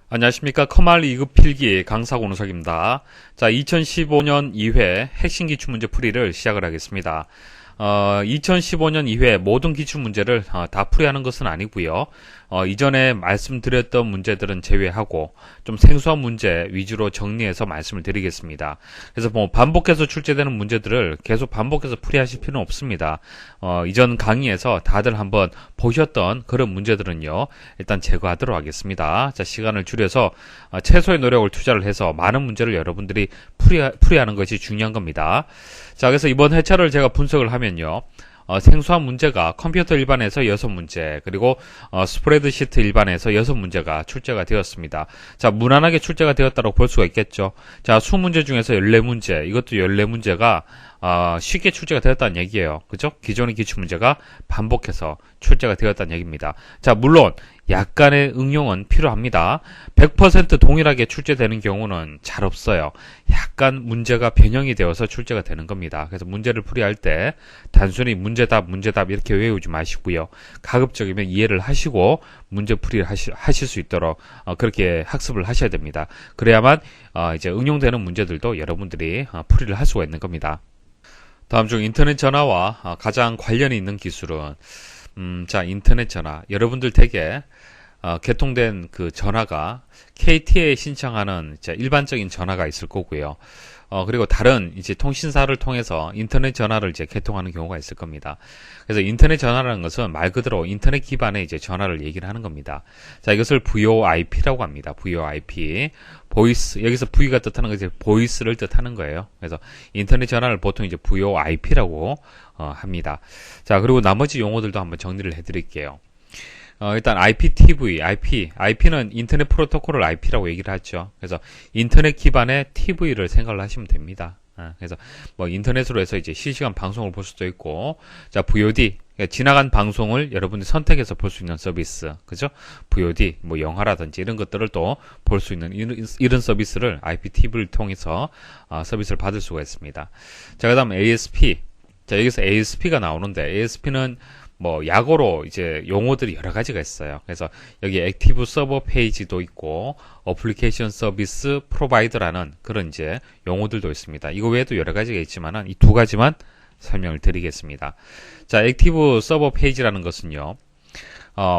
안녕하십니까. 커말 2급 필기 강사 권우석입니다. 자, 2015년 2회 핵심 기출문제 풀이를 시작을 하겠습니다. 2015년 2회 모든 기출문제를 다 풀이하는 것은 아니고요. 이전에 말씀드렸던 문제들은 제외하고 좀 생소한 문제 위주로 정리해서 말씀을 드리겠습니다. 그래서 뭐 반복해서 출제되는 문제들을 계속 반복해서 풀이하실 필요는 없습니다. 이전 강의에서 다들 한번 보셨던 그런 문제들은요, 일단 제거하도록 하겠습니다. 자, 시간을 줄여서 최소의 노력을 투자를 해서 많은 문제를 여러분들이 풀이하는 것이 중요한 겁니다. 자, 그래서 이번 회차를 제가 분석을 하면요, 생소한 문제가 컴퓨터 일반에서 6문제, 그리고 스프레드시트 일반에서 6문제가 출제가 되었습니다. 자, 무난하게 출제가 되었다고 볼 수가 있겠죠. 자, 20문제 중에서 14문제, 이것도 14문제가 쉽게 출제가 되었다는 얘기예요. 그죠? 기존의 기출문제가 반복해서 출제가 되었다는 얘기입니다. 자, 물론 약간의 응용은 필요합니다. 100% 동일하게 출제되는 경우는 잘 없어요. 약간 문제가 변형이 되어서 출제가 되는 겁니다. 그래서 문제를 풀이할 때 단순히 문제답 이렇게 외우지 마시고요. 가급적이면 이해를 하시고 문제 풀이를 하실 수 있도록 그렇게 학습을 하셔야 됩니다. 그래야만 이제 응용되는 문제들도 여러분들이 풀이를 할 수가 있는 겁니다. 다음 중 인터넷 전화와 가장 관련이 있는 기술은 자, 인터넷 전화. 여러분들 댁에 개통된 그 전화가 KT에 신청하는 이제 일반적인 전화가 있을 거고요. 그리고 다른 이제 통신사를 통해서 인터넷 전화를 이제 개통하는 경우가 있을 겁니다. 그래서 인터넷 전화라는 것은 말 그대로 인터넷 기반의 이제 전화를 얘기를 하는 겁니다. 자, 이것을 VoIP라고 합니다. VoIP. 보이스, 여기서 V가 뜻하는 것이 보이스를 뜻하는 거예요. 그래서 인터넷 전화를 보통 이제 VoIP라고 합니다. 자, 그리고 나머지 용어들도 한번 정리를 해드릴게요. 일단 IPTV, IP는 인터넷 프로토콜을 IP라고 얘기를 하죠. 그래서 인터넷 기반의 TV를 생각을 하시면 됩니다. 그래서 뭐 인터넷으로 해서 이제 실시간 방송을 볼 수도 있고, 자, VOD, 그러니까 지나간 방송을 여러분들이 선택해서 볼 수 있는 서비스, 그죠? VOD, 뭐 영화라든지 이런 것들을 또 볼 수 있는 이런 서비스를 IPTV를 통해서 서비스를 받을 수가 있습니다. 자, 그다음 ASP. 자, 여기서 ASP가 나오는데 ASP는 뭐 약어로 이제 용어들이 여러 가지가 있어요. 그래서 여기 액티브 서버 페이지도 있고 어플리케이션 서비스 프로바이더라는 그런 이제 용어들도 있습니다. 이거 외에도 여러 가지가 있지만은 이 두 가지만 설명을 드리겠습니다. 자, 액티브 서버 페이지라는 것은요,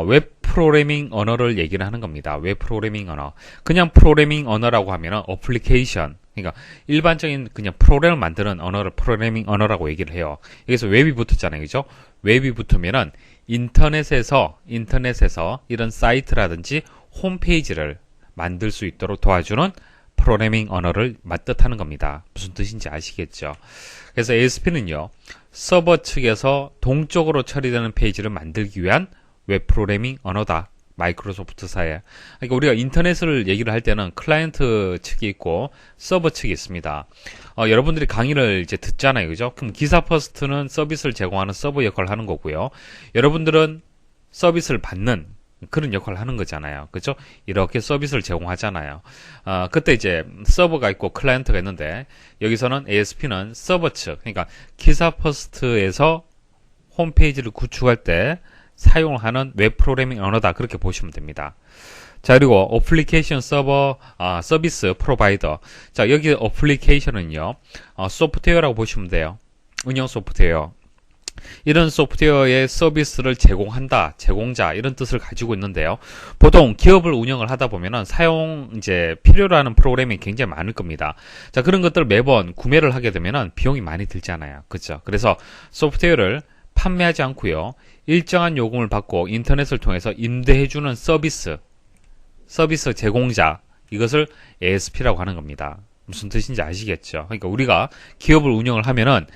웹 프로그래밍 언어를 얘기를 하는 겁니다. 웹 프로그래밍 언어. 그냥 프로그래밍 언어라고 하면은 어플리케이션, 그러니까 일반적인 그냥 프로그램을 만드는 언어를 프로그래밍 언어라고 얘기를 해요. 여기서 웹이 붙었잖아요. 그죠? 웹이 붙으면은 인터넷에서 이런 사이트라든지 홈페이지를 만들 수 있도록 도와주는 프로그래밍 언어를 맞뜻하는 겁니다. 무슨 뜻인지 아시겠죠? 그래서 ASP는요, 서버 측에서 동적으로 처리되는 페이지를 만들기 위한 웹 프로그래밍 언어다. 마이크로소프트사에. 그러니까 우리가 인터넷을 얘기를 할 때는 클라이언트 측이 있고 서버 측이 있습니다. 여러분들이 강의를 이제 듣잖아요. 그죠? 그럼 기사 퍼스트는 서비스를 제공하는 서버 역할을 하는 거고요. 여러분들은 서비스를 받는 그런 역할을 하는 거잖아요. 그죠? 이렇게 서비스를 제공하잖아요. 그때 이제 서버가 있고 클라이언트가 있는데 여기서는 ASP는 서버 측, 그러니까 기사 퍼스트에서 홈페이지를 구축할 때 사용을 하는 웹 프로그래밍 언어다. 그렇게 보시면 됩니다. 자, 그리고 어플리케이션 서비스 프로바이더. 자, 여기 어플리케이션은요, 소프트웨어라고 보시면 돼요. 운영 소프트웨어. 이런 소프트웨어의 서비스를 제공한다, 제공자, 이런 뜻을 가지고 있는데요. 보통 기업을 운영을 하다 보면은 이제 필요로 하는 프로그램이 굉장히 많을 겁니다. 자, 그런 것들을 매번 구매를 하게 되면은 비용이 많이 들잖아요. 그렇죠? 그래서 소프트웨어를 판매하지 않고요, 일정한 요금을 받고 인터넷을 통해서 임대해주는 서비스 제공자, 이것을 ASP라고 하는 겁니다. 무슨 뜻인지 아시겠죠? 그러니까 우리가 기업을 운영을 하면은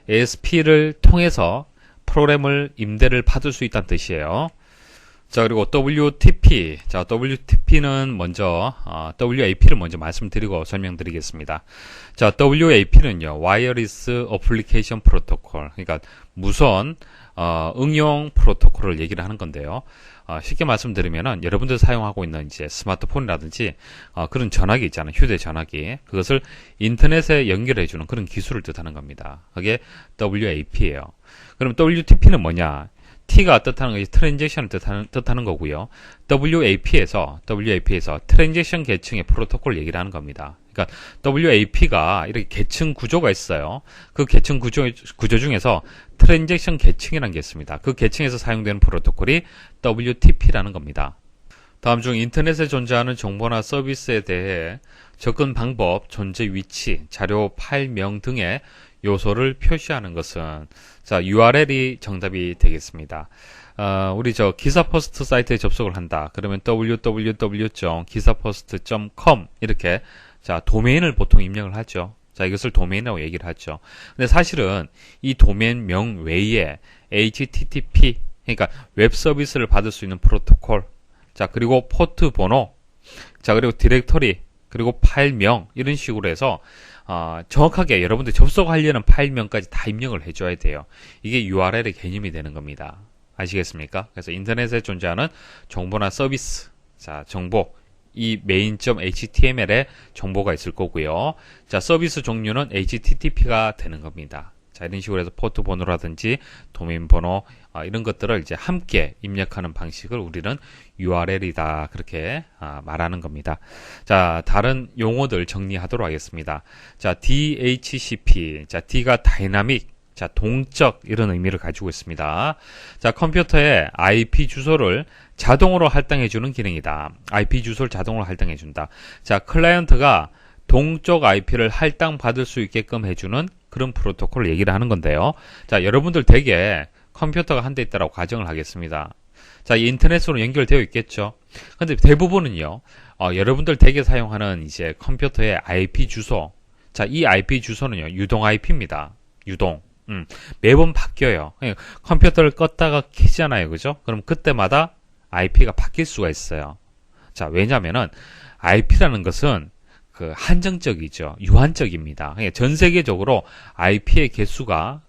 ASP를 통해서 프로그램을 임대를 받을 수 있다는 뜻이에요. 자, 그리고 WTP. 자, WTP는 먼저, WAP를 먼저 말씀드리고 설명드리겠습니다. 자, WAP는요, Wireless Application Protocol. 그러니까 무선, 응용 프로토콜을 얘기를 하는 건데요. 쉽게 말씀드리면은 여러분들 사용하고 있는 이제 스마트폰이라든지, 그런 전화기 있잖아요. 휴대전화기. 그것을 인터넷에 연결해주는 그런 기술을 뜻하는 겁니다. 그게 WAP예요. 그럼 WTP는 뭐냐? T가 뜻하는 것이 트랜잭션을 뜻하는 거고요. WAP에서 트랜잭션 계층의 프로토콜 얘기를 하는 겁니다. 그러니까 WAP가 이렇게 계층 구조가 있어요. 그 계층 구조 중에서 트랜잭션 계층이라는 게 있습니다. 그 계층에서 사용되는 프로토콜이 WTP라는 겁니다. 다음 중 인터넷에 존재하는 정보나 서비스에 대해 접근 방법, 존재 위치, 자료 파일명 등의 요소를 표시하는 것은 자, URL이 정답이 되겠습니다. 우리 기사 퍼스트 사이트에 접속을 한다. 그러면 www.기사퍼스트.com 이렇게 자, 도메인을 보통 입력을 하죠. 자, 이것을 도메인이라고 얘기를 하죠. 근데 사실은 이 도메인명 외에 HTTP 그러니까 웹 서비스를 받을 수 있는 프로토콜 자, 그리고 포트 번호 자, 그리고 디렉터리 그리고 파일명 이런 식으로 해서 정확하게 여러분들 접속하려는 파일명까지 다 입력을 해줘야 돼요. 이게 URL의 개념이 되는 겁니다. 아시겠습니까? 그래서 인터넷에 존재하는 정보나 서비스, 자, 정보, 이 main.html에 정보가 있을 거고요. 자, 서비스 종류는 HTTP가 되는 겁니다. 자, 이런 식으로 해서 포트 번호라든지 도메인 번호 이런 것들을 이제 함께 입력하는 방식을 우리는 URL이다 그렇게 말하는 겁니다. 자, 다른 용어들 정리하도록 하겠습니다. 자, DHCP, 자, D가 다이나믹, 자, 동적 이런 의미를 가지고 있습니다. 자, 컴퓨터에 IP 주소를 자동으로 할당해주는 기능이다. IP 주소를 자동으로 할당해준다. 자, 클라이언트가 동적 IP를 할당받을 수 있게끔 해주는 그런 프로토콜을 얘기를 하는 건데요. 자, 여러분들 댁에 컴퓨터가 한 대 있다라고 가정을 하겠습니다. 자, 이 인터넷으로 연결되어 있겠죠. 근데 대부분은요, 여러분들 댁에 사용하는 이제 컴퓨터의 IP 주소. 자, 이 IP 주소는요, 유동 IP입니다. 유동. 매번 바뀌어요. 컴퓨터를 껐다가 켜잖아요. 그죠? 그럼 그때마다 IP가 바뀔 수가 있어요. 자, 왜냐면은 IP라는 것은 한정적이죠. 유한적입니다. 전 세계적으로 IP의 개수가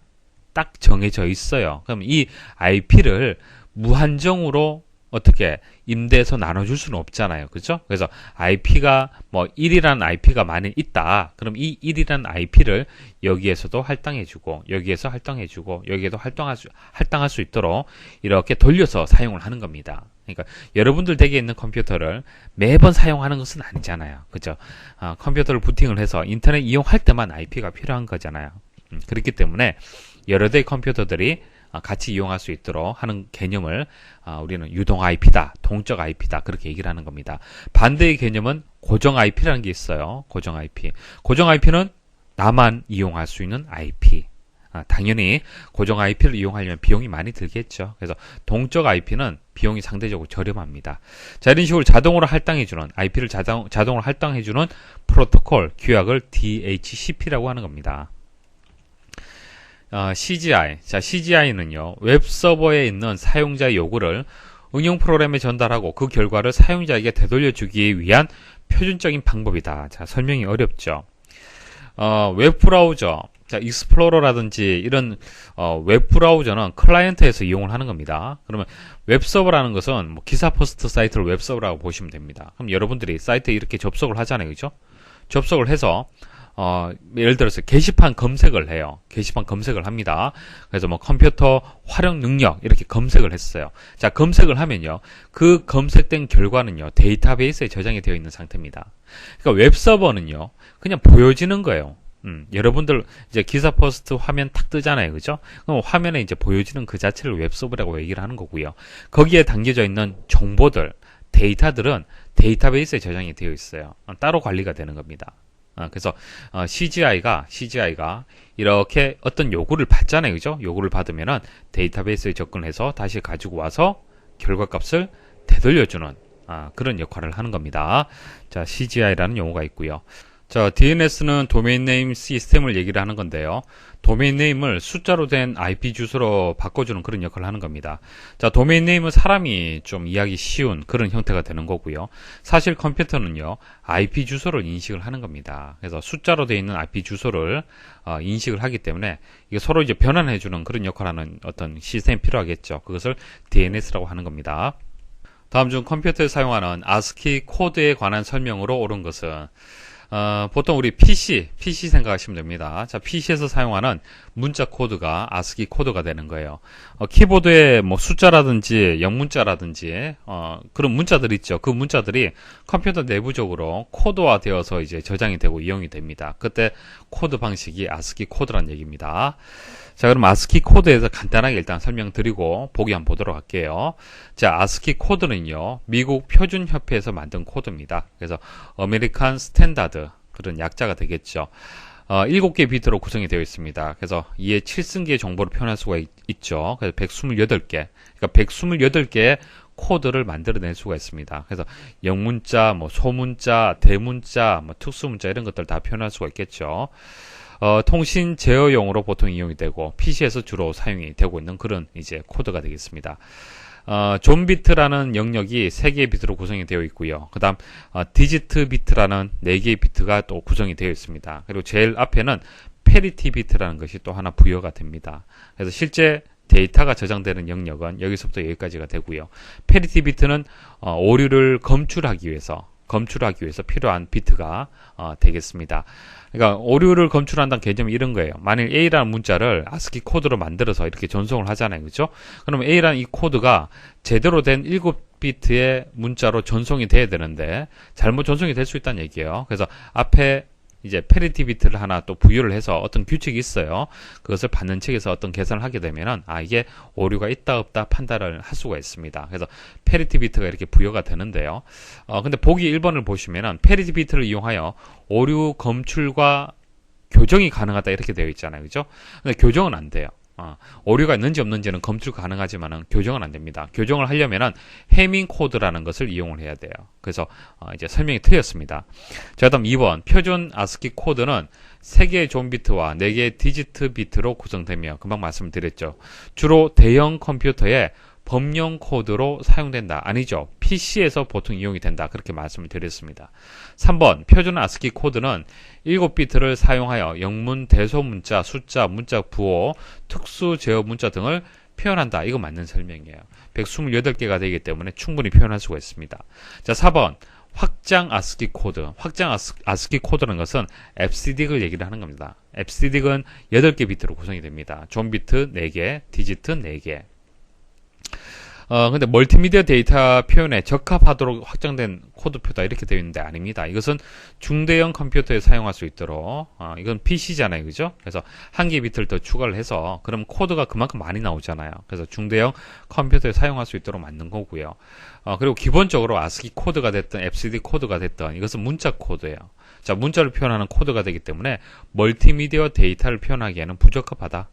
딱 정해져 있어요. 그럼 이 IP를 무한정으로 어떻게 임대해서 나눠줄 수는 없잖아요. 그죠? 그래서 IP가 1이라는 IP가 만약 있다. 그럼 이 1이라는 IP를 여기에서도 할당해주고 여기에서 할당해주고 여기에도 할당할 수 있도록 이렇게 돌려서 사용을 하는 겁니다. 그러니까 여러분들 댁에 있는 컴퓨터를 매번 사용하는 것은 아니잖아요. 그죠? 컴퓨터를 부팅을 해서 인터넷 이용할 때만 IP가 필요한 거잖아요. 그렇기 때문에 여러 대의 컴퓨터들이 같이 이용할 수 있도록 하는 개념을 우리는 유동 IP다, 동적 IP다 그렇게 얘기를 하는 겁니다. 반대의 개념은 고정 IP라는 게 있어요. 고정 IP. 고정 IP는 나만 이용할 수 있는 IP. 당연히 고정 IP를 이용하려면 비용이 많이 들겠죠. 그래서 동적 IP는 비용이 상대적으로 저렴합니다. 자, 이런 식으로 자동으로 할당해주는 IP를 자동으로 할당해주는 프로토콜 규약을 DHCP라고 하는 겁니다. CGI. 자, CGI는요, 웹서버에 있는 사용자의 요구를 응용 프로그램에 전달하고 그 결과를 사용자에게 되돌려주기 위한 표준적인 방법이다. 자, 설명이 어렵죠. 웹브라우저. 자, 익스플로러라든지 이런 웹브라우저는 클라이언트에서 이용을 하는 겁니다. 그러면 웹서버라는 것은 기사 퍼스트 사이트를 웹서버라고 보시면 됩니다. 그럼 여러분들이 사이트에 이렇게 접속을 하잖아요. 그죠? 접속을 해서 예를 들어서 게시판 검색을 해요. 게시판 검색을 합니다. 그래서 컴퓨터 활용 능력 이렇게 검색을 했어요. 자, 검색을 하면요. 그 검색된 결과는요. 데이터베이스에 저장이 되어 있는 상태입니다. 그러니까 웹서버는요. 그냥 보여지는 거예요. 여러분들 이제 기사 포스트 화면 탁 뜨잖아요. 그죠? 그럼 화면에 이제 보여지는 그 자체를 웹서버라고 얘기를 하는 거고요. 거기에 담겨져 있는 정보들, 데이터들은 데이터베이스에 저장이 되어 있어요. 따로 관리가 되는 겁니다. 그래서 CGI가 이렇게 어떤 요구를 받잖아요. 그죠? 요구를 받으면은 데이터베이스에 접근해서 다시 가지고 와서 결과값을 되돌려주는 그런 역할을 하는 겁니다. 자, CGI라는 용어가 있고요. 자, DNS는 도메인 네임 시스템을 얘기를 하는 건데요. 도메인 네임을 숫자로 된 IP 주소로 바꿔주는 그런 역할을 하는 겁니다. 자, 도메인 네임은 사람이 좀 이해하기 쉬운 그런 형태가 되는 거고요. 사실 컴퓨터는요, IP 주소를 인식을 하는 겁니다. 그래서 숫자로 되어 있는 IP 주소를 인식을 하기 때문에 이게 서로 이제 변환해주는 그런 역할을 하는 어떤 시스템이 필요하겠죠. 그것을 DNS라고 하는 겁니다. 다음 중 컴퓨터에 사용하는 ASCII 코드에 관한 설명으로 옳은 것은 보통 우리 PC 생각하시면 됩니다. 자, PC에서 사용하는 문자 코드가 ASCII 코드가 되는 거예요. 키보드에 뭐 숫자라든지 영문자라든지, 그런 문자들 있죠. 그 문자들이 컴퓨터 내부적으로 코드화 되어서 이제 저장이 되고 이용이 됩니다. 그때 코드 방식이 ASCII 코드란 얘기입니다. 자, 그럼 ASCII 코드에서 간단하게 일단 설명드리고 보기 한번 보도록 할게요. 자, ASCII 코드는요, 미국 표준협회에서 만든 코드입니다. 그래서 아메리칸 스탠다드, 그런 약자가 되겠죠. 7개 비트로 구성이 되어 있습니다. 그래서 이에 7승기의 정보를 표현할 수가 있죠. 그래서 128개, 그러니까 128개의 코드를 만들어낼 수가 있습니다. 그래서 영문자, 뭐 소문자, 대문자, 뭐 특수문자 이런 것들 다 표현할 수가 있겠죠. 통신 제어용으로 보통 이용이 되고 PC에서 주로 사용이 되고 있는 그런 이제 코드가 되겠습니다. 존 비트라는 영역이 3개의 비트로 구성이 되어 있고요. 그 다음 디지트 비트라는 4개의 비트가 또 구성이 되어 있습니다. 그리고 제일 앞에는 페리티 비트라는 것이 또 하나 부여가 됩니다. 그래서 실제 데이터가 저장되는 영역은 여기서부터 여기까지가 되고요. 페리티 비트는 오류를 검출하기 위해서 필요한 비트가 되겠습니다. 그러니까 오류를 검출한다는 개념이 이런 거예요. 만일 A라는 문자를 ASCII 코드로 만들어서 이렇게 전송을 하잖아요. 그죠? 그러면 A라는 이 코드가 제대로 된 7비트의 문자로 전송이 돼야 되는데 잘못 전송이 될 수 있다는 얘기예요. 그래서 앞에 이제 페리티 비트를 하나 또 부여를 해서 어떤 규칙이 있어요. 그것을 받는 측에서 어떤 계산을 하게 되면은 이게 오류가 있다 없다 판단을 할 수가 있습니다. 그래서 페리티 비트가 이렇게 부여가 되는데요. 근데 보기 1번을 보시면은 페리티 비트를 이용하여 오류 검출과 교정이 가능하다 이렇게 되어 있잖아요. 그죠? 근데 교정은 안 돼요. 오류가 있는지 없는지는 검출 가능하지만은 교정은 안 됩니다. 교정을 하려면은 해밍 코드라는 것을 이용을 해야 돼요. 그래서 이제 설명이 틀렸습니다. 자, 다음 2번 표준 ASCII 코드는 3개의 존 비트와 4개의 디지트 비트로 구성되며 금방 말씀드렸죠. 주로 대형 컴퓨터에 범용 코드로 사용된다. 아니죠. PC에서 보통 이용이 된다. 그렇게 말씀을 드렸습니다. 3번 표준 ASCII 코드는 7비트를 사용하여 영문, 대소문자, 숫자, 문자 부호, 특수 제어 문자 등을 표현한다. 이거 맞는 설명이에요. 128개가 되기 때문에 충분히 표현할 수가 있습니다. 자, 4번 확장 ASCII 코드. 확장 ASCII 코드라는 것은 FCDIC을 얘기를 하는 겁니다. FCDIC은 8개 비트로 구성이 됩니다. 존 비트 4개, 디지트 4개. 근데 멀티미디어 데이터 표현에 적합하도록 확장된 코드표다 이렇게 되어 있는데 아닙니다. 이것은 중대형 컴퓨터에 사용할 수 있도록, 이건 PC잖아요. 그죠? 그래서 1개 비트를 더 추가를 해서, 그럼 코드가 그만큼 많이 나오잖아요. 그래서 중대형 컴퓨터에 사용할 수 있도록 만든 거고요. 그리고 기본적으로 ASCII 코드가 됐든 FCD 코드가 됐든 이것은 문자 코드예요. 자, 문자를 표현하는 코드가 되기 때문에 멀티미디어 데이터를 표현하기에는 부적합하다.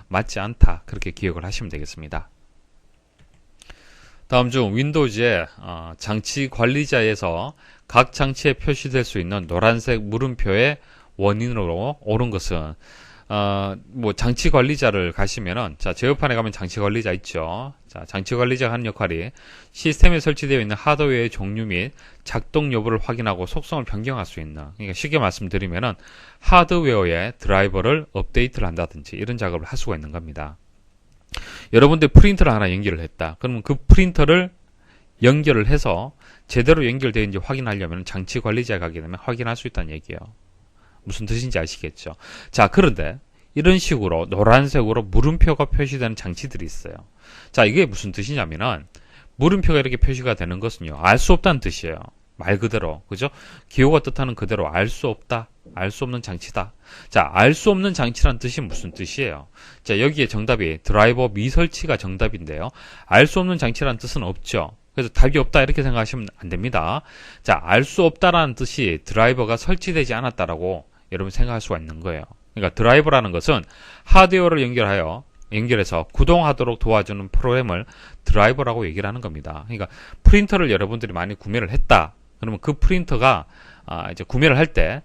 맞지 않다. 그렇게 기억을 하시면 되겠습니다. 다음 중 윈도우즈의 장치 관리자에서 각 장치에 표시될 수 있는 노란색 물음표의 원인으로 옳은 것은 뭐 장치 관리자를 가시면은 자, 제어판에 가면 장치 관리자 있죠. 자, 장치 관리자가 하는 역할이 시스템에 설치되어 있는 하드웨어의 종류 및 작동 여부를 확인하고 속성을 변경할 수 있는, 그러니까 쉽게 말씀드리면은 하드웨어의 드라이버를 업데이트를 한다든지 이런 작업을 할 수가 있는 겁니다. 여러분들 프린터를 하나 연결을 했다. 그러면 그 프린터를 연결을 해서 제대로 연결되어 있는지 확인하려면 장치 관리자에 가게 되면 확인할 수 있다는 얘기예요. 무슨 뜻인지 아시겠죠? 자, 그런데 이런 식으로 노란색으로 물음표가 표시되는 장치들이 있어요. 자, 이게 무슨 뜻이냐면은 물음표가 이렇게 표시가 되는 것은요, 알 수 없다는 뜻이에요. 말 그대로, 그죠? 기호가 뜻하는 그대로 알 수 없다, 알 수 없는 장치다. 자, 알 수 없는 장치란 뜻이 무슨 뜻이에요? 자, 여기에 정답이 드라이버 미설치가 정답인데요. 알 수 없는 장치란 뜻은 없죠. 그래서 답이 없다 이렇게 생각하시면 안 됩니다. 자, 알 수 없다라는 뜻이 드라이버가 설치되지 않았다라고 여러분 생각할 수가 있는 거예요. 그러니까 드라이버라는 것은 하드웨어를 연결해서 구동하도록 도와주는 프로그램을 드라이버라고 얘기를 하는 겁니다. 그러니까 프린터를 여러분들이 많이 구매를 했다. 그러면 그 프린터가 이제 구매를 할 때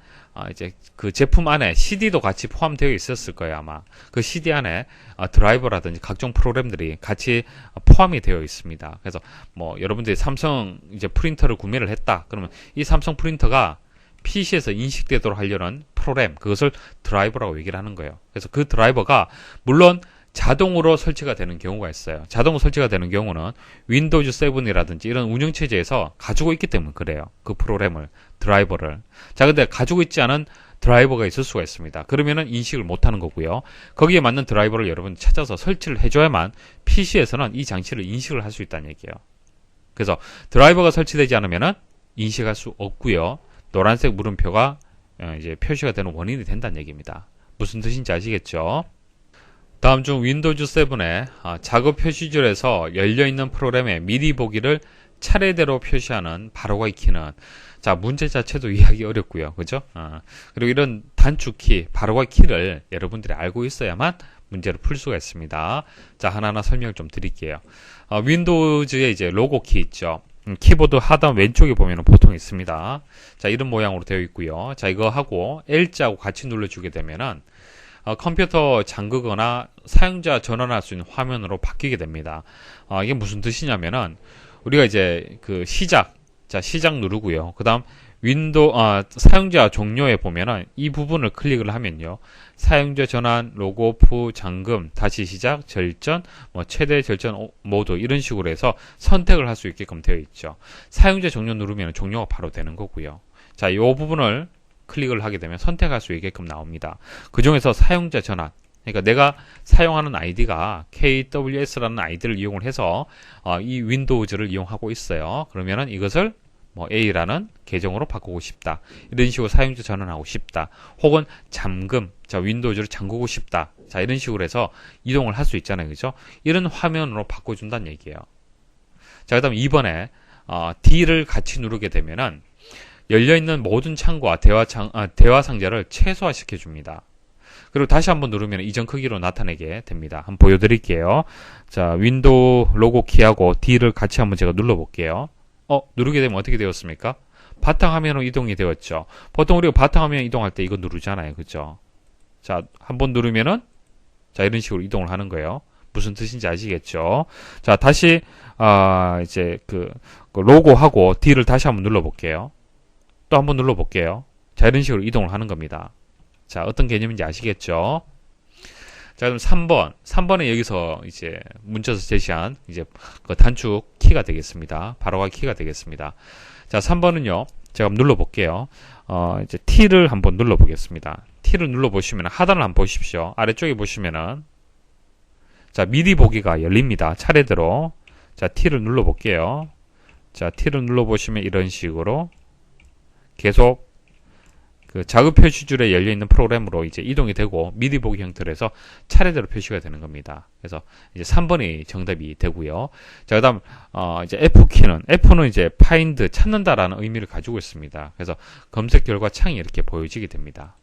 이제 그 제품 안에 CD도 같이 포함되어 있었을 거예요, 아마. 그 CD 안에 드라이버라든지 각종 프로그램들이 같이 포함이 되어 있습니다. 그래서 뭐 여러분들이 삼성 이제 프린터를 구매를 했다. 그러면 이 삼성 프린터가 PC에서 인식되도록 하려는 프로그램, 그것을 드라이버라고 얘기를 하는 거예요. 그래서 그 드라이버가 물론 자동으로 설치가 되는 경우가 있어요. 자동으로 설치가 되는 경우는 윈도우즈 7이라든지 이런 운영체제에서 가지고 있기 때문에 그래요. 그 프로그램을, 드라이버를. 자, 근데 가지고 있지 않은 드라이버가 있을 수가 있습니다. 그러면은 인식을 못하는 거고요. 거기에 맞는 드라이버를 여러분 찾아서 설치를 해줘야만 PC에서는 이 장치를 인식을 할 수 있다는 얘기예요. 그래서 드라이버가 설치되지 않으면은 인식할 수 없고요. 노란색 물음표가 이제 표시가 되는 원인이 된다는 얘기입니다. 무슨 뜻인지 아시겠죠? 다음 중 윈도우즈 7의 작업 표시줄에서 열려있는 프로그램의 미리 보기를 차례대로 표시하는 바로가기 키는, 자, 문제 자체도 이해하기 어렵고요. 그죠? 그리고 이런 단축키, 바로가기 키를 여러분들이 알고 있어야만 문제를 풀 수가 있습니다. 자, 하나하나 설명을 좀 드릴게요. 윈도우즈에 이제 로고 키 있죠. 키보드 하단 왼쪽에 보면 보통 있습니다. 자, 이런 모양으로 되어 있고요. 자, 이거 하고 L자하고 같이 눌러주게 되면은 컴퓨터 잠그거나 사용자 전환할 수 있는 화면으로 바뀌게 됩니다. 이게 무슨 뜻이냐면은 우리가 이제 그 시작, 자, 시작 누르고요. 그 다음 사용자 종료에 보면은 이 부분을 클릭을 하면요. 사용자 전환, 로그오프, 잠금, 다시 시작, 절전, 최대 절전 모드 이런 식으로 해서 선택을 할 수 있게끔 되어 있죠. 사용자 종료 누르면 종료가 바로 되는 거고요. 자, 이 부분을 클릭을 하게 되면 선택할 수 있게끔 나옵니다. 그 중에서 사용자 전환, 그러니까 내가 사용하는 아이디가 KWS라는 아이디를 이용을 해서 이 윈도우즈를 이용하고 있어요. 그러면은 이것을 A라는 계정으로 바꾸고 싶다. 이런 식으로 사용자 전환하고 싶다. 혹은 잠금, 자, 윈도우즈를 잠그고 싶다. 자, 이런 식으로 해서 이동을 할 수 있잖아요. 그죠? 이런 화면으로 바꿔준다는 얘기예요. 자, 그 다음 2번에 D를 같이 누르게 되면은 열려있는 모든 창과 대화 상자를 최소화시켜 줍니다. 그리고 다시 한번 누르면 이전 크기로 나타내게 됩니다. 한번 보여드릴게요. 자, 윈도우 로고 키하고 D를 같이 한번 제가 눌러볼게요. 누르게 되면 어떻게 되었습니까? 바탕화면으로 이동이 되었죠. 보통 우리가 바탕화면 이동할 때 이거 누르잖아요. 그죠? 자, 한번 누르면은, 자, 이런 식으로 이동을 하는 거예요. 무슨 뜻인지 아시겠죠? 자, 다시, 이제 그 로고하고 D를 다시 한번 눌러볼게요. 또 한번 눌러볼게요. 자, 이런 식으로 이동을 하는 겁니다. 자, 어떤 개념인지 아시겠죠? 자, 그럼 3번. 3번은 여기서 이제 문자에서 제시한 이제 그 단축 키가 되겠습니다. 바로가기 키가 되겠습니다. 자, 3번은요. 제가 한번 눌러볼게요. 이제 T를 한번 눌러보겠습니다. T를 눌러보시면 하단을 한번 보십시오. 아래쪽에 보시면은 자, 미리 보기가 열립니다. 차례대로. 자, T를 눌러볼게요. 자, T를 눌러보시면 이런 식으로 계속 그 작업 표시줄에 열려있는 프로그램으로 이제 이동이 되고 미리 보기 형태로 해서 차례대로 표시가 되는 겁니다. 그래서 이제 3번이 정답이 되고요. 자, 그 다음, 이제 F는 이제 find, 찾는다라는 의미를 가지고 있습니다. 그래서 검색 결과 창이 이렇게 보여지게 됩니다.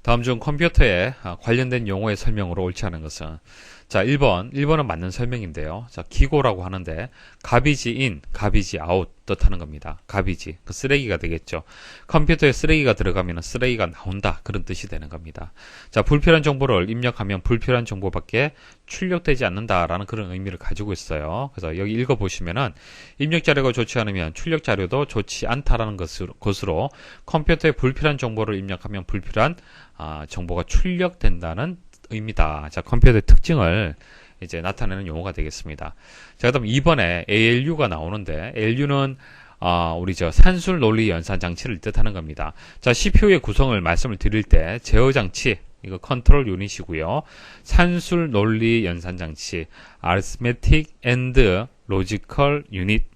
다음 중 컴퓨터에 관련된 용어의 설명으로 옳지 않은 것은, 자, 1번은 맞는 설명인데요. 자, 기고라고 하는데 garbage in, garbage out 뜻하는 겁니다. garbage, 그 쓰레기가 되겠죠. 컴퓨터에 쓰레기가 들어가면 쓰레기가 나온다, 그런 뜻이 되는 겁니다. 자, 불필요한 정보를 입력하면 불필요한 정보밖에 출력되지 않는다라는 그런 의미를 가지고 있어요. 그래서 여기 읽어보시면은 입력 자료가 좋지 않으면 출력 자료도 좋지 않다라는 것으로 컴퓨터에 불필요한 정보를 입력하면 불필요한 정보가 출력된다는 의미다. 자, 컴퓨터의 특징을 이제 나타내는 용어가 되겠습니다. 자, 그다음 2번에 ALU가 나오는데 ALU는 우리 산술 논리 연산 장치를 뜻하는 겁니다. 자, CPU의 구성을 말씀을 드릴 때 제어 장치, 이거 컨트롤 유닛이고요. 산술 논리 연산 장치, Arithmetic and Logical Unit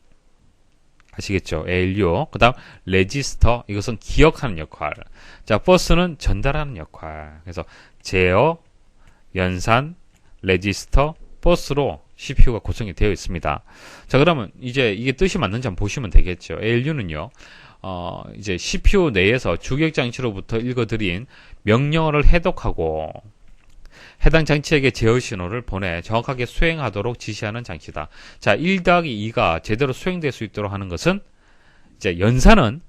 아시겠죠? ALU. 그 다음, 레지스터. 이것은 기억하는 역할. 자, 버스는 전달하는 역할. 그래서 제어, 연산, 레지스터, 버스로 CPU가 구성이 되어 있습니다. 자, 그러면 이제 이게 뜻이 맞는지 한번 보시면 되겠죠. ALU는요, 이제 CPU 내에서 주격 장치로부터 읽어드린 명령어를 해독하고 해당 장치에게 제어 신호를 보내 정확하게 수행하도록 지시하는 장치다. 자, 1-2가 제대로 수행될 수 있도록 하는 것은 이제 연산은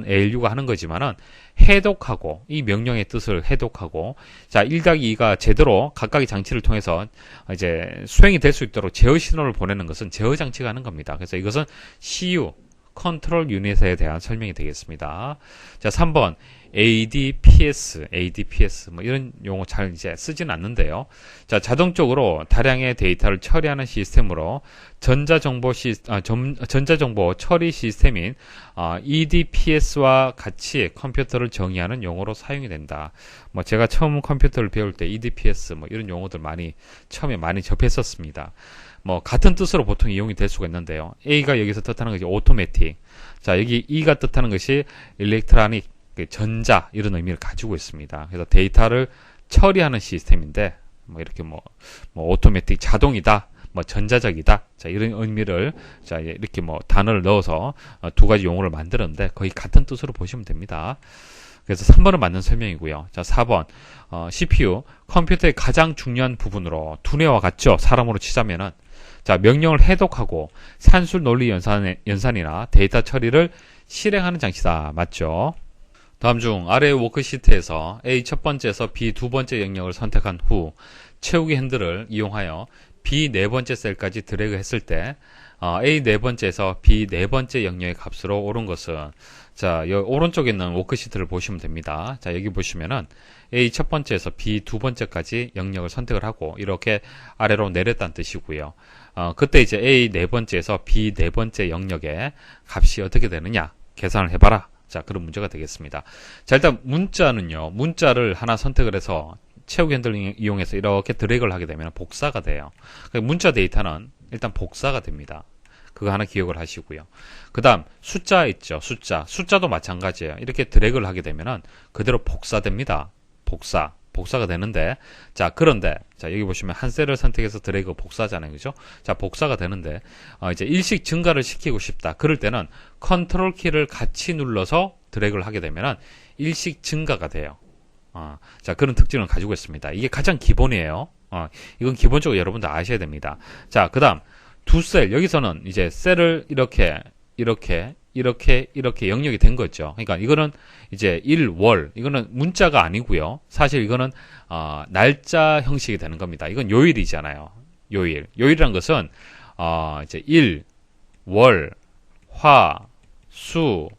ALU가 하는 거지만은 해독하고 이 명령의 뜻을 해독하고 자, 1-2가 제대로 각각의 장치를 통해서 이제 수행이 될 수 있도록 제어 신호를 보내는 것은 제어 장치가 하는 겁니다. 그래서 이것은 CU 컨트롤 유닛에 대한 설명이 되겠습니다. 자, 3번 ADPS, 뭐 이런 용어 잘 이제 쓰진 않는데요. 자, 자동적으로 다량의 데이터를 처리하는 시스템으로 전자정보 처리 시스템인 EDPS와 같이 컴퓨터를 정의하는 용어로 사용이 된다. 뭐 제가 처음 컴퓨터를 배울 때 EDPS 뭐 이런 용어들 처음에 많이 접했었습니다. 뭐 같은 뜻으로 보통 이용이 될 수가 있는데요. A가 여기서 뜻하는 것이 오토매틱. 자, 여기 E가 뜻하는 것이 일렉트로닉, 전자 이런 의미를 가지고 있습니다. 그래서 데이터를 처리하는 시스템인데 뭐 이렇게 뭐 오토매틱 자동이다, 뭐 전자적이다. 자, 이런 의미를 자 이렇게 뭐 단어를 넣어서 두 가지 용어를 만들었는데 거의 같은 뜻으로 보시면 됩니다. 그래서 3번은 맞는 설명이고요. 자, 4번 CPU 컴퓨터의 가장 중요한 부분으로 두뇌와 같죠. 사람으로 치자면은 자, 명령을 해독하고 산술 논리 연산이나 데이터 처리를 실행하는 장치다. 맞죠? 다음 중 아래 워크시트에서 A 첫 번째에서 B 두 번째 영역을 선택한 후 채우기 핸들을 이용하여 B 네 번째 셀까지 드래그 했을 때 A 네 번째에서 B 네 번째 영역의 값으로 오른 것은 자, 여기 오른쪽에 있는 워크시트를 보시면 됩니다. 자, 여기 보시면은 A 첫 번째에서 B 두 번째까지 영역을 선택을 하고 이렇게 아래로 내렸다는 뜻이고요. 그때 이제 A 네 번째에서 B 네 번째 영역의 값이 어떻게 되느냐 계산을 해봐라. 자, 그런 문제가 되겠습니다. 자, 일단 문자를 하나 선택을 해서 채우기 핸들을 이용해서 이렇게 드래그를 하게 되면 복사가 돼요. 문자 데이터는 일단 복사가 됩니다. 그거 하나 기억을 하시고요. 그 다음 숫자 있죠. 숫자도 마찬가지예요. 이렇게 드래그를 하게 되면 그대로 복사됩니다. 복사가 되는데 자, 그런데 자, 여기 보시면 한 셀을 선택해서 드래그 복사잖아요. 그죠? 자, 복사가 되는데 이제 일식 증가를 시키고 싶다. 그럴 때는 컨트롤 키를 같이 눌러서 드래그를 하게 되면 일식 증가가 돼요. 자, 그런 특징을 가지고 있습니다. 이게 가장 기본이에요. 이건 기본적으로 여러분들 아셔야 됩니다. 자, 그 다음 두 셀, 여기서는 이제 셀을 이렇게 영역이 된 거죠. 그러니까 이거는 이제 일, 이거는 문자가 아니고요. 사실 이거는 날짜 형식이 되는 겁니다. 이건 요일이잖아요. 요일이란 것은 이제 일, 월, 화, 수,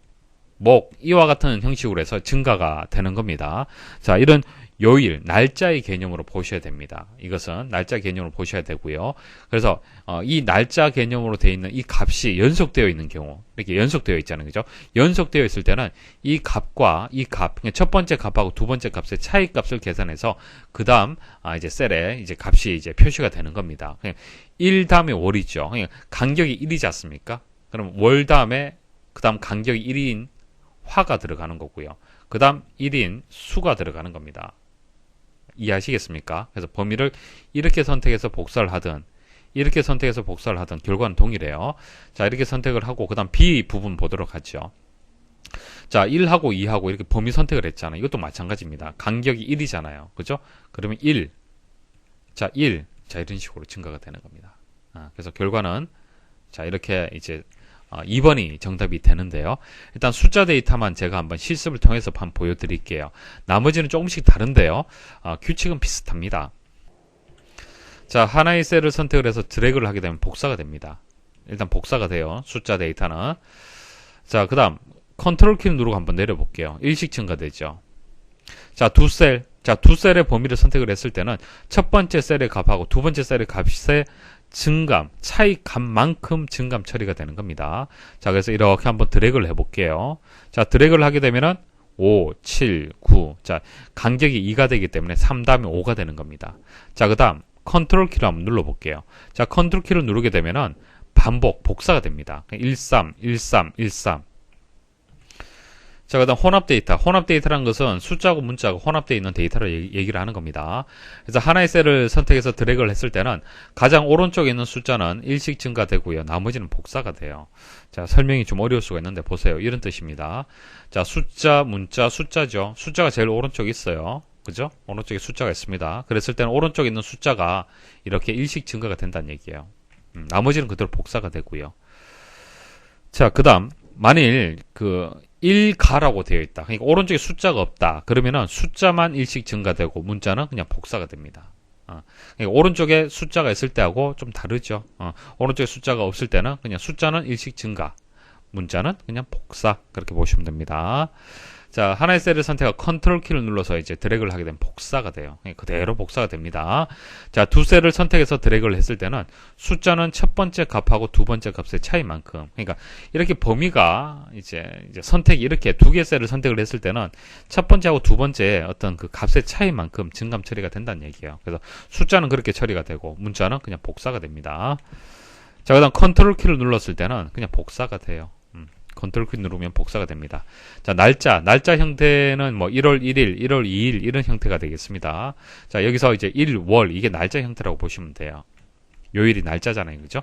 목 이와 같은 형식으로 해서 증가가 되는 겁니다. 자, 이런 요일, 날짜의 개념으로 보셔야 됩니다. 이것은 날짜 개념으로 보셔야 되고요. 그래서 이 날짜 개념으로 되어 있는 이 값이 연속되어 있는 경우, 이렇게 연속되어 있잖아요. 그죠? 연속되어 있을 때는 이 값과 이 값, 첫 번째 값하고 두 번째 값의 차이 값을 계산해서 그 다음 이제 셀에 이제 값이 이제 표시가 되는 겁니다. 1 다음에 월이죠. 간격이 1이지 않습니까? 그럼 월 다음에 그 다음 간격이 1인 화가 들어가는 거고요. 그 다음 1인 수가 들어가는 겁니다. 이해하시겠습니까? 그래서 범위를 이렇게 선택해서 복사를 하든 이렇게 선택해서 복사를 하든 결과는 동일해요. 자, 이렇게 선택을 하고 그 다음 B 부분 보도록 하죠. 자, 1하고 2하고 이렇게 범위 선택을 했잖아요. 이것도 마찬가지입니다. 간격이 1이잖아요. 그죠? 그러면 1. 자, 1. 자, 이런 식으로 증가가 되는 겁니다. 그래서 결과는 자, 이렇게 이제 2번이 정답이 되는데요. 일단 숫자 데이터만 제가 한번 실습을 통해서 한번 보여드릴게요. 나머지는 조금씩 다른데요. 규칙은 비슷합니다. 자, 하나의 셀을 선택을 해서 드래그를 하게 되면 복사가 됩니다. 일단 복사가 돼요. 숫자 데이터는. 자, 그 다음 컨트롤 키를 누르고 한번 내려볼게요. 일식 증가되죠. 자, 두 셀의 범위를 선택을 했을 때는 첫 번째 셀의 값하고 두 번째 셀의 값의 증감, 차이 값만큼 증감 처리가 되는 겁니다. 자, 그래서 이렇게 한번 드래그를 해볼게요. 자, 드래그를 하게 되면은 5, 7, 9. 자, 간격이 2가 되기 때문에 3 다음에 5가 되는 겁니다. 자, 그 다음 컨트롤 키를 한번 눌러볼게요. 자, 컨트롤 키를 누르게 되면은 복사가 됩니다. 13, 13, 13. 자, 그 다음 혼합 데이터라는 것은 숫자하고 문자가 혼합되어 있는 데이터를 얘기를 하는 겁니다. 그래서 하나의 셀을 선택해서 드래그를 했을 때는 가장 오른쪽에 있는 숫자는 일식 증가되고요. 나머지는 복사가 돼요. 자, 설명이 좀 어려울 수가 있는데 보세요. 이런 뜻입니다. 자, 숫자, 문자, 숫자죠. 숫자가 제일 오른쪽에 있어요. 그죠? 오른쪽에 숫자가 있습니다. 그랬을 때는 오른쪽에 있는 숫자가 이렇게 일식 증가가 된다는 얘기예요. 나머지는 그대로 복사가 되고요. 자, 그 다음 만일 1가라고 되어 있다. 그러니까 오른쪽에 숫자가 없다. 그러면은 숫자만 일식 증가되고 문자는 그냥 복사가 됩니다. 그러니까 오른쪽에 숫자가 있을 때하고 좀 다르죠. 오른쪽에 숫자가 없을 때는 그냥 숫자는 일식 증가, 문자는 그냥 복사 그렇게 보시면 됩니다. 자, 하나의 셀을 선택하고 컨트롤 키를 눌러서 이제 드래그를 하게 되면 복사가 돼요. 그대로 복사가 됩니다. 자, 두 셀을 선택해서 드래그를 했을 때는 숫자는 첫 번째 값하고 두 번째 값의 차이만큼, 그러니까 이렇게 범위가 이제 선택이 이렇게 두 개의 셀을 선택을 했을 때는 첫 번째하고 두 번째 어떤 그 값의 차이만큼 증감 처리가 된다는 얘기예요. 그래서 숫자는 그렇게 처리가 되고 문자는 그냥 복사가 됩니다. 자, 그다음 컨트롤 키를 눌렀을 때는 그냥 복사가 돼요. 컨트롤 키 누르면 복사가 됩니다. 자, 날짜 형태는 뭐 1월 1일, 1월 2일 이런 형태가 되겠습니다. 자, 여기서 이제 1, 월 이게 날짜 형태라고 보시면 돼요. 요일이 날짜잖아요. 그죠?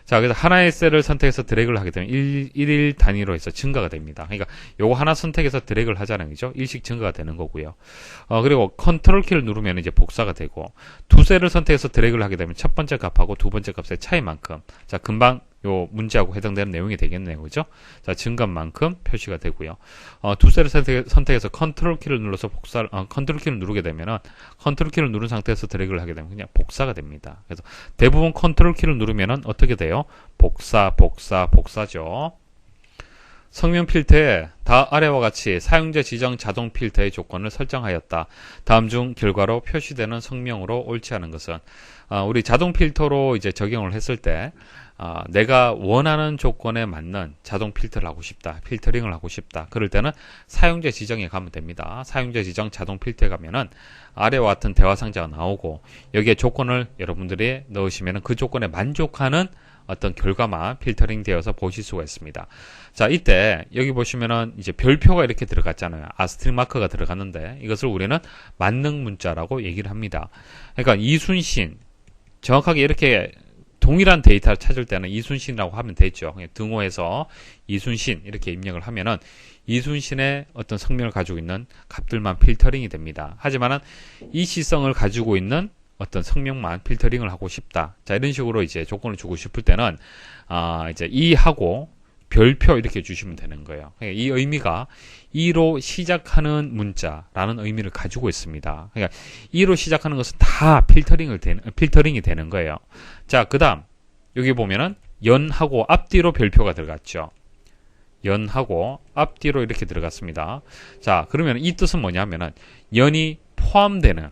자, 그래서 하나의 셀을 선택해서 드래그를 하게 되면 1일 단위로 해서 증가가 됩니다. 그러니까 요거 하나 선택해서 드래그를 하잖아요. 그죠? 일씩 증가가 되는 거고요. 그리고 컨트롤 키를 누르면 이제 복사가 되고 두 셀을 선택해서 드래그를 하게 되면 첫 번째 값하고 두 번째 값의 차이만큼 자, 금방 요 문제하고 해당되는 내용이 되겠네요. 그죠? 자, 증감만큼 표시가 되고요. 두 셀을 선택해서 컨트롤 키를 눌러서 컨트롤 키를 누르게 되면은 컨트롤 키를 누른 상태에서 드래그를 하게 되면 그냥 복사가 됩니다. 그래서 대부분 컨트롤 키를 누르면은 어떻게 돼요? 복사죠. 성명 필터에 다 아래와 같이 사용자 지정 자동 필터의 조건을 설정하였다. 다음 중 결과로 표시되는 성명으로 옳지 않은 것은 우리 자동 필터로 이제 적용을 했을 때 내가 원하는 조건에 맞는 자동 필터를 하고 싶다. 필터링을 하고 싶다. 그럴 때는 사용자 지정에 가면 됩니다. 사용자 지정 자동 필터에 가면은 아래와 같은 대화 상자가 나오고 여기에 조건을 여러분들이 넣으시면은 그 조건에 만족하는 어떤 결과만 필터링 되어서 보실 수가 있습니다. 자, 이때 여기 보시면은 이제 별표가 이렇게 들어갔잖아요. 아스트릭 마크가 들어갔는데 이것을 우리는 만능 문자라고 얘기를 합니다. 그러니까 이순신 정확하게 이렇게 동일한 데이터를 찾을 때는 이순신이라고 하면 되죠. 그냥 등호에서 이순신 이렇게 입력을 하면은 이순신의 어떤 성명을 가지고 있는 값들만 필터링이 됩니다. 하지만은 이 시성을 가지고 있는 어떤 성명만 필터링을 하고 싶다. 자, 이런 식으로 이제 조건을 주고 싶을 때는 이제 이하고 별표 이렇게 주시면 되는 거예요. 그러니까 이 의미가 2로 시작하는 문자라는 의미를 가지고 있습니다. 그러니까 2로 시작하는 것은 다 필터링이 되는 거예요. 자, 그다음 여기 보면은 연하고 앞뒤로 별표가 들어갔죠. 연하고 앞뒤로 이렇게 들어갔습니다. 자, 그러면 이 뜻은 뭐냐면은 연이 포함되는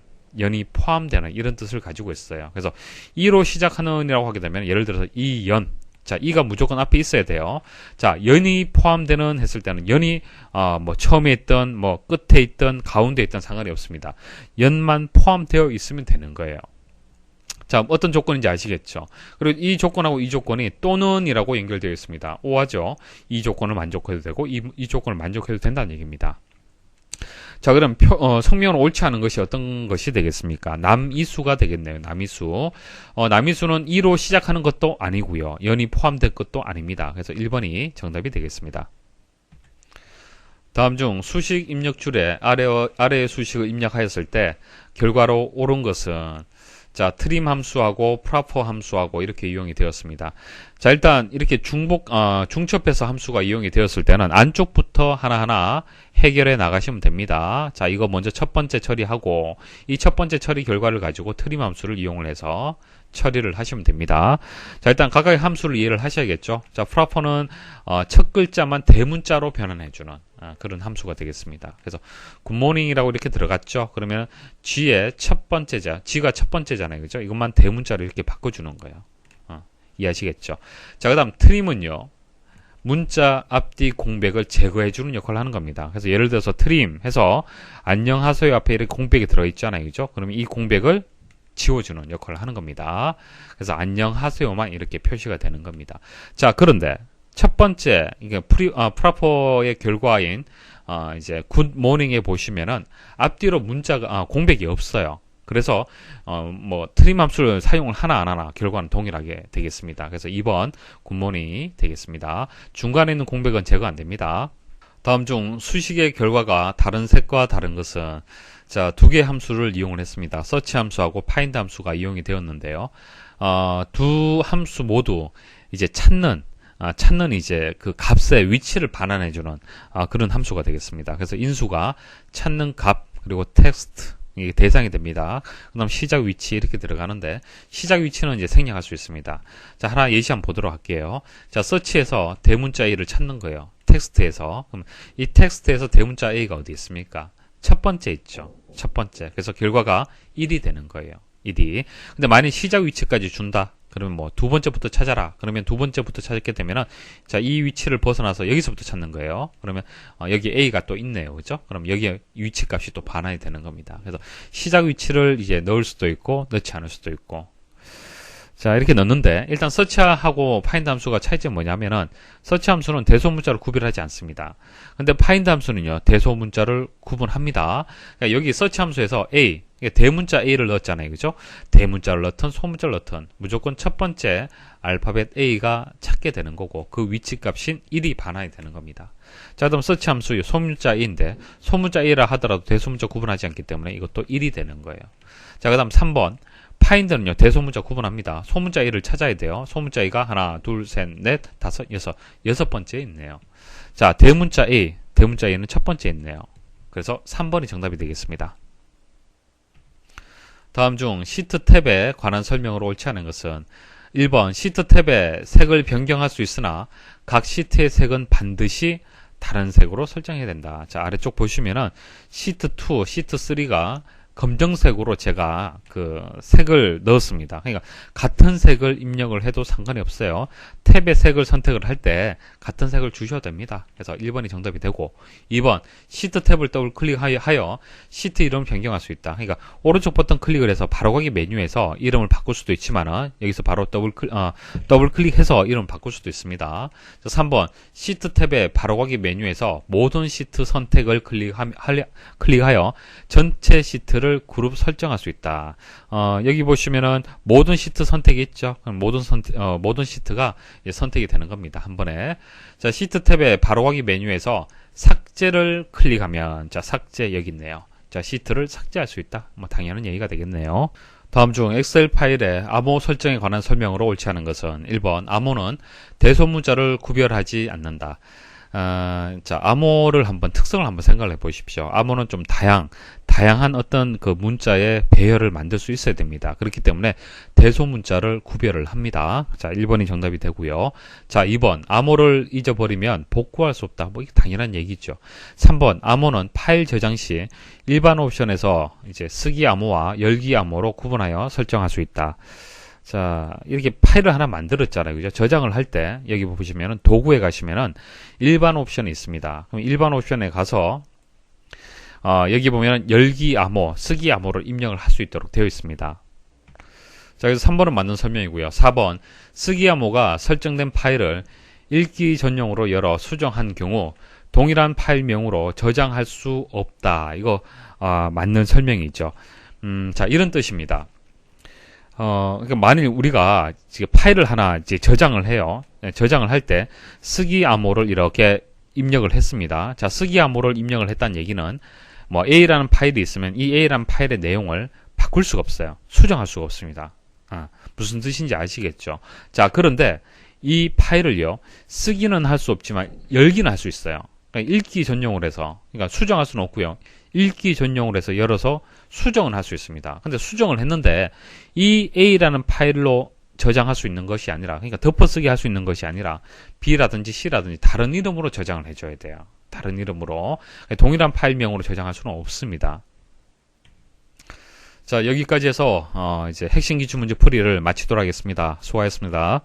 이런 뜻을 가지고 있어요. 그래서 2로 시작하는 이라고 하게 되면 예를 들어서 이연. 자, 이가 무조건 앞에 있어야 돼요. 자, 연이 포함되는 했을 때는 연이 뭐 처음에 있던 뭐 끝에 있던 가운데 있던 상관이 없습니다. 연만 포함되어 있으면 되는 거예요. 자, 어떤 조건인지 아시겠죠? 그리고 이 조건하고 이 조건이 또는이라고 연결되어 있습니다. 오하죠. 이 조건을 만족해도 되고 이 조건을 만족해도 된다는 얘기입니다. 자, 그럼 성명은 옳지 않은 것이 어떤 것이 되겠습니까? 남이수가 되겠네요. 남이수. 남이수는 2로 시작하는 것도 아니고요. 연이 포함된 것도 아닙니다. 그래서 1번이 정답이 되겠습니다. 다음 중 수식 입력줄에 아래의 수식을 입력하였을 때 결과로 옳은 것은 자, 트림 함수하고 프라퍼 함수하고 이렇게 이용이 되었습니다. 자, 일단 이렇게 중첩해서 함수가 이용이 되었을 때는 안쪽부터 하나하나 해결해 나가시면 됩니다. 자, 이거 먼저 첫 번째 처리하고 이 첫 번째 처리 결과를 가지고 트림 함수를 이용을 해서 처리를 하시면 됩니다. 자, 일단 각각의 함수를 이해를 하셔야겠죠. 자, 프라퍼는 첫 글자만 대문자로 변환해주는 그런 함수가 되겠습니다. 그래서 굿모닝이라고 이렇게 들어갔죠. 그러면 G의 첫 번째자, G가 첫 번째잖아요. 그죠? 이것만 대문자로 이렇게 바꿔주는 거예요. 이해하시겠죠? 자, 그 다음 트림은요. 문자 앞뒤 공백을 제거해주는 역할을 하는 겁니다. 그래서 예를 들어서 트림 해서 안녕하세요 앞에 이렇게 공백이 들어있잖아요. 그죠? 그러면 이 공백을 지워주는 역할을 하는 겁니다. 그래서 안녕하세요만 이렇게 표시가 되는 겁니다. 자, 그런데 첫 번째 이게 프라퍼의 결과인 이제 굿모닝에 보시면은 앞뒤로 문자가 공백이 없어요. 그래서 뭐 트림 함수를 사용을 하나 안 하나 결과는 동일하게 되겠습니다. 그래서 2번 굿모닝이 되겠습니다. 중간에 있는 공백은 제거 안 됩니다. 다음 중 수식의 결과가 다른 색과 다른 것은 자, 두 개의 함수를 이용을 했습니다. search 함수하고 find 함수가 이용이 되었는데요. 두 함수 모두 이제 찾는 이제 그 값의 위치를 반환해주는 그런 함수가 되겠습니다. 그래서 인수가 찾는 값 그리고 텍스트 이게 대상이 됩니다. 그다음 시작 위치 이렇게 들어가는데 시작 위치는 이제 생략할 수 있습니다. 자, 하나 예시 한번 보도록 할게요. 자, 서치에서 대문자 A를 찾는 거예요. 텍스트에서. 그럼 이 텍스트에서 대문자 A가 어디 있습니까? 첫 번째 있죠. 첫 번째. 그래서 결과가 1이 되는 거예요. 1이. 근데 만약 시작 위치까지 준다. 그러면 뭐 두 번째부터 찾아라. 그러면 두 번째부터 찾게 되면은 자, 이 위치를 벗어나서 여기서부터 찾는 거예요. 그러면 여기 A가 또 있네요. 그죠? 그럼 여기 위치 값이 또 반환이 되는 겁니다. 그래서 시작 위치를 이제 넣을 수도 있고 넣지 않을 수도 있고. 자, 이렇게 넣는데 일단 서치하고 파인드 함수가 차이점이 뭐냐면은 서치 함수는 대소문자를 구별하지 않습니다. 근데 파인드 함수는요. 대소문자를 구분합니다. 그러니까 여기 서치 함수에서 A 대문자 A를 넣었잖아요. 그죠? 대문자를 넣든 소문자를 넣든 무조건 첫 번째 알파벳 A가 찾게 되는 거고 그 위치 값인 1이 반환이 되는 겁니다. 자, 그럼 서치 함수 소문자 A인데 소문자 A라 하더라도 대소문자 구분하지 않기 때문에 이것도 1이 되는 거예요. 자, 그 다음 3번 파인드는요. 대소문자 구분합니다. 소문자 A를 찾아야 돼요. 소문자 A가 하나, 둘, 셋, 넷, 다섯, 여섯 번째에 있네요. 자, 대문자 A는 첫 번째에 있네요. 그래서 3번이 정답이 되겠습니다. 다음 중 시트 탭에 관한 설명으로 옳지 않은 것은 1번 시트 탭에 색을 변경할 수 있으나 각 시트의 색은 반드시 다른 색으로 설정해야 된다. 자, 아래쪽 보시면은 시트 2, 시트 3가 검정색으로 제가 그 색을 넣었습니다. 그러니까 같은 색을 입력을 해도 상관이 없어요. 탭의 색을 선택을 할 때 같은 색을 주셔도 됩니다. 그래서 1번이 정답이 되고 2번 시트 탭을 더블 클릭하여 시트 이름을 변경할 수 있다. 그러니까 오른쪽 버튼 클릭을 해서 바로가기 메뉴에서 이름을 바꿀 수도 있지만은 여기서 바로 더블 클릭해서 이름을 바꿀 수도 있습니다. 3번 시트 탭의 바로가기 메뉴에서 모든 시트 선택을 클릭하여 전체 시트를 그룹 설정할 수 있다. 여기 보시면은 모든 시트 선택이 있죠. 그럼 모든 시트가 선택이 되는 겁니다. 한 번에. 자, 시트 탭의 바로가기 메뉴에서 삭제를 클릭하면 자, 삭제 여기 있네요. 자, 시트를 삭제할 수 있다. 뭐 당연한 얘기가 되겠네요. 다음 중 엑셀 파일의 암호 설정에 관한 설명으로 옳지 않은 것은 1번 암호는 대소문자를 구별하지 않는다. 자, 암호를 특성을 한번 생각을 해 보십시오. 암호는 좀 다양한 어떤 그 문자의 배열을 만들 수 있어야 됩니다. 그렇기 때문에 대소문자를 구별을 합니다. 자, 1번이 정답이 되고요. 자, 2번 암호를 잊어버리면 복구할 수 없다. 뭐 이게 당연한 얘기죠. 3번 암호는 파일 저장 시 일반 옵션에서 이제 쓰기 암호와 열기 암호로 구분하여 설정할 수 있다. 자, 이렇게 파일을 하나 만들었잖아요. 그죠? 저장을 할 때, 여기 보시면은 도구에 가시면은 일반 옵션이 있습니다. 그럼 일반 옵션에 가서, 여기 보면은 열기 암호, 쓰기 암호를 입력을 할 수 있도록 되어 있습니다. 자, 그래서 3번은 맞는 설명이고요. 4번, 쓰기 암호가 설정된 파일을 읽기 전용으로 열어 수정한 경우, 동일한 파일명으로 저장할 수 없다. 이거, 맞는 설명이죠. 자, 이런 뜻입니다. 그러니까 만일 우리가 지금 파일을 하나 이제 저장을 해요. 저장을 할 때 쓰기 암호를 이렇게 입력을 했습니다. 자, 쓰기 암호를 입력을 했다는 얘기는 뭐 A라는 파일이 있으면 이 A라는 파일의 내용을 바꿀 수가 없어요. 수정할 수가 없습니다. 무슨 뜻인지 아시겠죠? 자, 그런데 이 파일을요, 쓰기는 할 수 없지만 열기는 할 수 있어요. 그러니까 읽기 전용으로 해서, 그러니까 수정할 수는 없고요. 읽기 전용으로 해서 열어서 수정을 할 수 있습니다. 근데 수정을 했는데 이 A라는 파일로 저장할 수 있는 것이 아니라, 그러니까 덮어쓰기 할 수 있는 것이 아니라 B라든지 C라든지 다른 이름으로 저장을 해줘야 돼요. 다른 이름으로. 동일한 파일명으로 저장할 수는 없습니다. 자, 여기까지 해서 이제 핵심 기출 문제 풀이를 마치도록 하겠습니다. 수고하셨습니다.